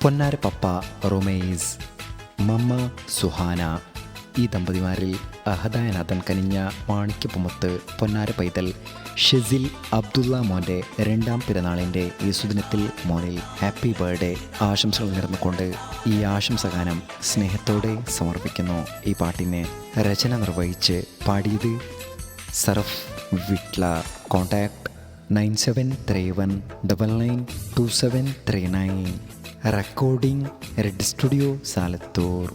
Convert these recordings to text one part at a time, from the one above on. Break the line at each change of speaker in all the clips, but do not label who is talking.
പൊന്നാര പപ്പ റൊമേസ്, മമ്മ സുഹാന. ഈ ദമ്പതിമാരിൽ അഹദായനാഥൻ കനിഞ്ഞ മാണിക്യപ്പുമത്ത് പൊന്നാര പൈതൽ ഷെസിൽ അബ്ദുള്ള മോൻ്റെ രണ്ടാം പിറന്നാളിൻ്റെ ഈ സുദിനത്തിൽ മോനിൽ ഹാപ്പി ബർത്ത്ഡേ ആശംസകൾ നേർന്നുകൊണ്ട് ഈ ആശംസഗാനം സ്നേഹത്തോടെ സമർപ്പിക്കുന്നു. ഈ പാട്ടിനെ രചന നിർവഹിച്ച് പാടിയത് സർഫ് വിട്ല. Contact 9731992739. Recording red studio Salathur.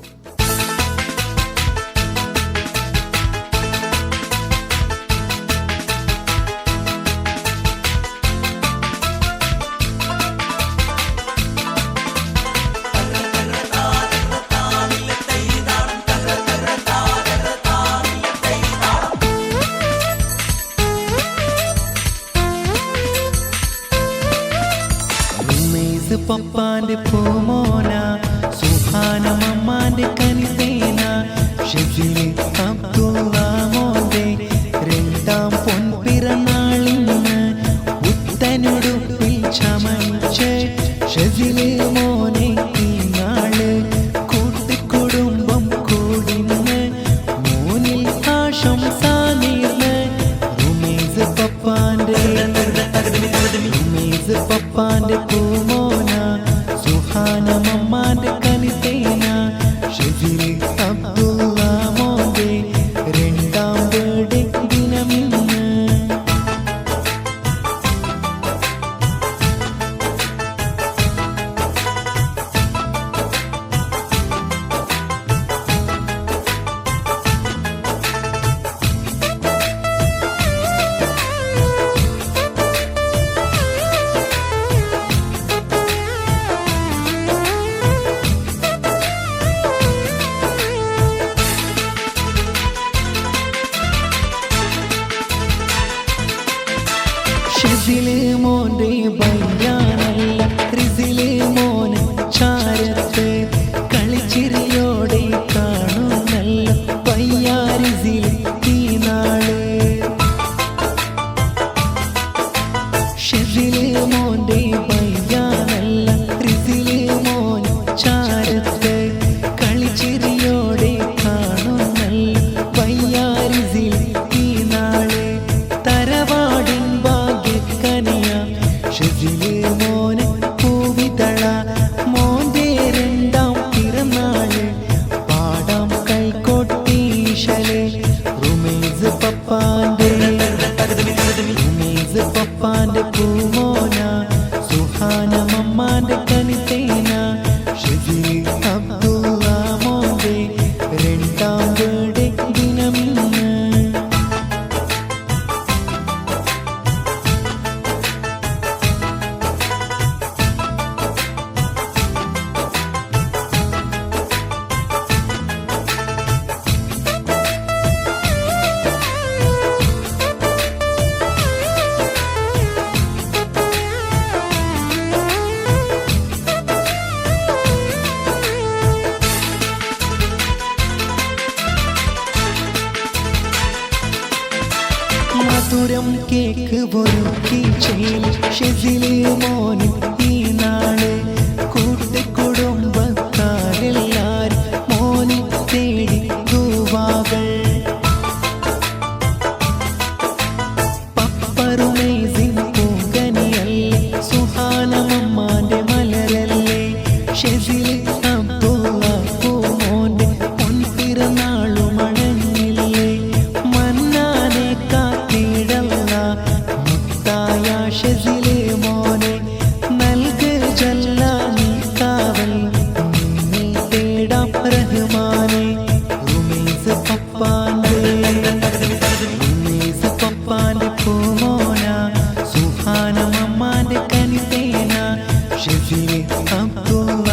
പപ്പാന്റെ പൂമോന, സുഹാന മമ്മാന്റെ കനിതേന, ഷെജിലെ അബ്ദുള്ള മോന്റെ രണ്ടാം പൊൻപിറന്നാളിന് ഉത്തനുടുപ്പിൽ ചമയിച്ച് ഷെജിലെ മോനെ ഈ നാള് കൂട്ടുകുടുംബം കൂടിന്ന് മോനിൽ ആശംസ നേർന്ന് റുമേസ് പപ്പാന്റെ പൂമോന, സുഹാന മമ്മാന്റെ കനിതേന, ഷെജിലെ അബ്ദുള്ള മോന്റെ രണ്ടാം ബർത്ത്ഡേ ദിനമിന്ന്. ഷെജിലെ മോന്റെ ബയ്യാനല്ല റിസിലെ മോന് ചാരത്ത് കളിച്ചിരിയോടെ കാണുന്നല്ല പയ്യാരിസിലെ ഈ നാള്. ഷെജിലെ മോന്റെ ബയ്യാനല്ല റിസിലെ മോന് ചാരത്ത് കളിച്ചിരിയോടെ കാണുന്നല്ല പയ്യാരിസിലെ ഈ നാള്. തറവാടിൻ ഷെജിലെ മോന് പൂവിതള മോന്റെ രണ്ടാം പിറന്നാള് പാടാം കൈകൊട്ടീശലെ റുമേസ് പപ്പാന്റെ പൂമോന, സുഹാന മമ്മാന്റെ കനിതേന, ഷെജിലെ അബ്ദുള്ള മോന്റെ രണ്ടാം ബർത്ത്ഡേ ദിനമിന്ന്. മധുരം കേക്ക് ഒരുക്കി ചേലി ഷെജിലെ മോന് ഈ നാള് കൂട്ടുകുടുംബക്കാരെല്ലാരും മോന് തേടി ദുവാകൾ. പപ്പറുമേസിൻ പൂങ്കനിയല്ലേ, സുഹാന മമ്മാന്റെ മലരല്ലേ, ഷെജിലെ അബ്ദുള്ള പൂമോന്റെ പൊൻപിറന്നാളും അണഞ്ഞില്ലേ. മന്നാനെ കാത്തിടല്ല മുത്തായ ഷെജിലെ മോനെ, നൽക് ജല്ല നീ കാവൽ നിന്നെ തേടാം റഹ്മാനെ. റുമേസ് പപ്പാന്റെ പൂമോന, സുഹാന മമ്മാന്റെ കനിതേന, ഷെജിലെ അബ്ദുള്ള